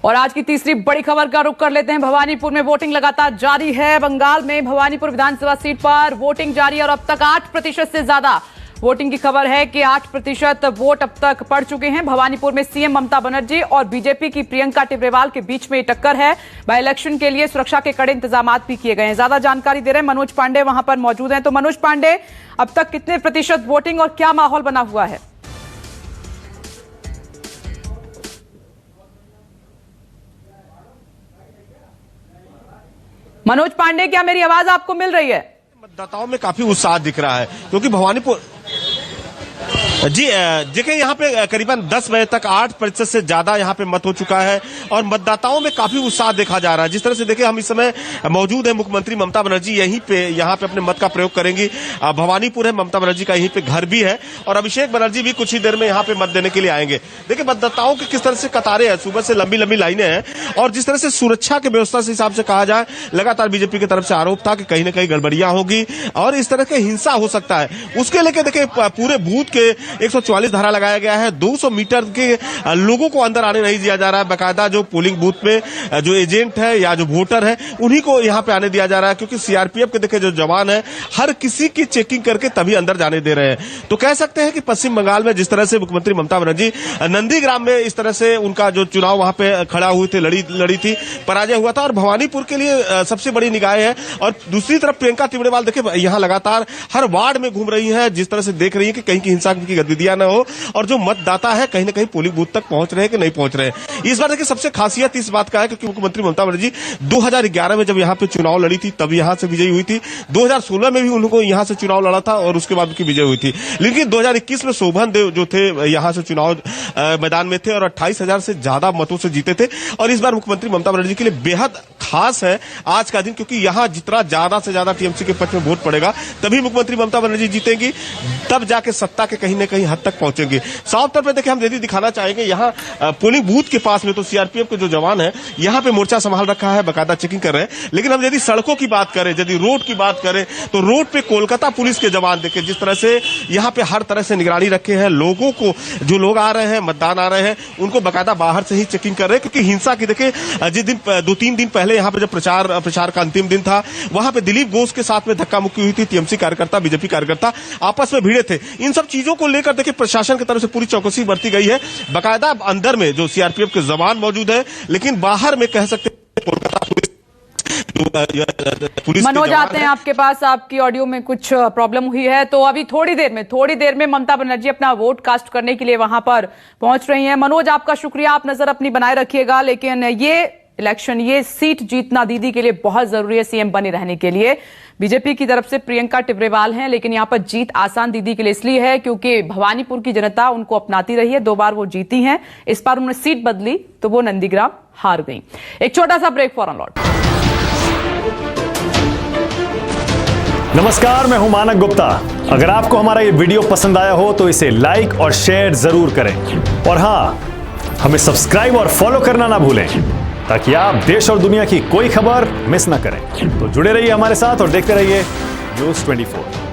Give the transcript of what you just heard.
और आज की तीसरी बड़ी खबर का रुख कर लेते हैं। भवानीपुर में वोटिंग लगातार जारी है। बंगाल में भवानीपुर विधानसभा सीट पर वोटिंग जारी है और अब तक 8% से ज्यादा वोटिंग की खबर है कि 8% वोट अब तक पड़ चुके हैं। भवानीपुर में सीएम ममता बनर्जी और बीजेपी की प्रियंका टिब्रेवाल के बीच में टक्कर है। बाई इलेक्शन के लिए सुरक्षा के कड़े इंतजाम भी किए गए हैं। ज्यादा जानकारी दे रहे हैं मनोज पांडे, वहां पर मौजूद हैं। तो मनोज पांडे, अब तक कितने प्रतिशत वोटिंग और क्या माहौल बना हुआ है? मनोज पांडे, क्या मेरी आवाज आपको मिल रही है? मतदाताओं में काफी उत्साह दिख रहा है क्योंकि भवानीपुर देखिए यहाँ पे करीबन 10 बजे तक 8% से ज्यादा यहाँ पे मत हो चुका है और मतदाताओं में काफी उत्साह देखा जा रहा है। जिस तरह से देखिए हम इस समय मौजूद है, मुख्यमंत्री ममता बनर्जी यहीं पे यहाँ पे अपने मत का प्रयोग करेंगी। भवानीपुर है, ममता बनर्जी का यहीं पे घर भी है और अभिषेक बनर्जी भी कुछ ही देर में यहाँ पे मत देने के लिए आएंगे। देखिए मतदाताओं की किस तरह से कतारें हैं, सुबह से लंबी लंबी लाइनें हैं और जिस तरह से सुरक्षा की व्यवस्था से हिसाब से कहा जाए, लगातार बीजेपी की तरफ से आरोप था कि कहीं ना कहीं गड़बड़ियां होगी और इस तरह की हिंसा हो सकता है। उसके लेकर देखिए पूरे बूथ के 144 धारा लगाया गया है। 200 मीटर के लोगों को अंदर आने नहीं दिया जा रहा है। बाकायदा जो पोलिंग बूथ में जो एजेंट है या जो वोटर है उन्हीं को यहां पे आने दिया जा रहा है क्योंकि सीआरपीएफ के देखिए जो जवान है हर किसी की चेकिंग करके तभी अंदर जाने दे रहे हैं। तो कह सकते हैं कि पश्चिम बंगाल में जिस तरह से मुख्यमंत्री ममता बनर्जी नंदीग्राम में इस तरह से उनका जो चुनाव वहां पे खड़ा हुई थी, लड़ी थी, पराजय हुआ था और भवानीपुर के लिए सबसे बड़ी निगाह है। और दूसरी तरफ प्रियंका टिब्रेवाल देखिए यहाँ लगातार हर वार्ड में घूम रही है, जिस तरह से देख रही है कि कहीं की हिंसा की गतिविधियां न हो और जो मतदाता है कहीं ना कहीं पोलिंग बूथ तक पहुंच रहे हैं कि नहीं पहुंच रहे हैं। इस बार देखिए सबसे खासियत इस बात का है क्योंकि मुख्यमंत्री ममता बनर्जी 2011 में जब यहाँ पे चुनाव लड़ी थी तब यहाँ से विजयी हुई थी। 2016 में भी उनको यहाँ से चुनाव लड़ा था और उसके बाद उनकी विजय हुई थी। लेकिन 2021 में शोभन देव जो थे यहाँ से चुनाव मैदान में थे और 28,000 से ज्यादा मतों से जीते थे। और इस बार मुख्यमंत्री ममता बनर्जी के लिए बेहद खास है आज का दिन क्योंकि यहाँ जितना ज्यादा से ज्यादा टीएमसी के पक्ष में वोट पड़ेगा तभी मुख्यमंत्री ममता बनर्जी जीतेंगी, तब जाके सत्ता के कहीं न कहीं हद तक पहुंचेंगे। साफ तौर पर देखिए हम यदि दिखाना चाहेंगे यहाँ पोलिंग बूथ के पास में तो सीआरपीएफ के जो जवान है यहाँ पे मोर्चा संभाल रखा है, बाकायदा चेकिंग कर रहे हैं। लेकिन हम यदि सड़कों की बात करें, यदि रोड की बात करें तो रोड पे कोलकाता पुलिस के जवान देखिए जिस तरह से यहाँ पे हर तरह से निगरानी रखे हैं। लोगों को जो लोग आ रहे हैं, मतदान आ रहे हैं, उनको बाकायदा बाहर से ही चेकिंग कर रहे हैं क्योंकि हिंसा की देखिए जिस दिन 2-3 दिन पहले यहाँ पे जब प्रचार का अंतिम दिन था वहां पे दिलीप घोष के साथ में धक्का मुक्की हुई थी। टीएमसी कार्यकर्ता, बीजेपी कार्यकर्ता आपस में भिड़े थे। इन सब चीजों को लेकर देखिए प्रशासन की तरफ से पूरी चौकसी बरती गई है। बाकायदा अंदर में जो सीआरपीएफ के जवान मौजूद है, लेकिन बाहर में कह सकते हैं कोलकाता पुलिस मनोज आते हैं आपके पास। आपकी ऑडियो में कुछ प्रॉब्लम हुई है तो अभी थोड़ी देर में ममता बनर्जी अपना वोट कास्ट करने के लिए वहां पर पहुंच रही हैं। मनोज, आपका शुक्रिया, आप नजर अपनी बनाए रखिएगा। लेकिन ये इलेक्शन, ये सीट जीतना दीदी के लिए बहुत जरूरी है सीएम बने रहने के लिए। बीजेपी की तरफ से प्रियंका टिब्रेवाल हैं, लेकिन यहां पर जीत आसान दीदी के लिए इसलिए है क्योंकि भवानीपुर की जनता उनको अपनाती रही है। 2 बार वो जीती हैं, इस बार उन्होंने सीट बदली तो वो नंदीग्राम हार गई। एक छोटा सा ब्रेक, फॉर लौट। नमस्कार, मैं हूं मानक गुप्ता। अगर आपको हमारा ये वीडियो पसंद आया हो तो इसे लाइक और शेयर जरूर करें और हाँ, हमें सब्सक्राइब और फॉलो करना ना भूलें ताकि आप देश और दुनिया की कोई खबर मिस ना करें। तो जुड़े रहिए हमारे साथ और देखते रहिए न्यूज़ 24।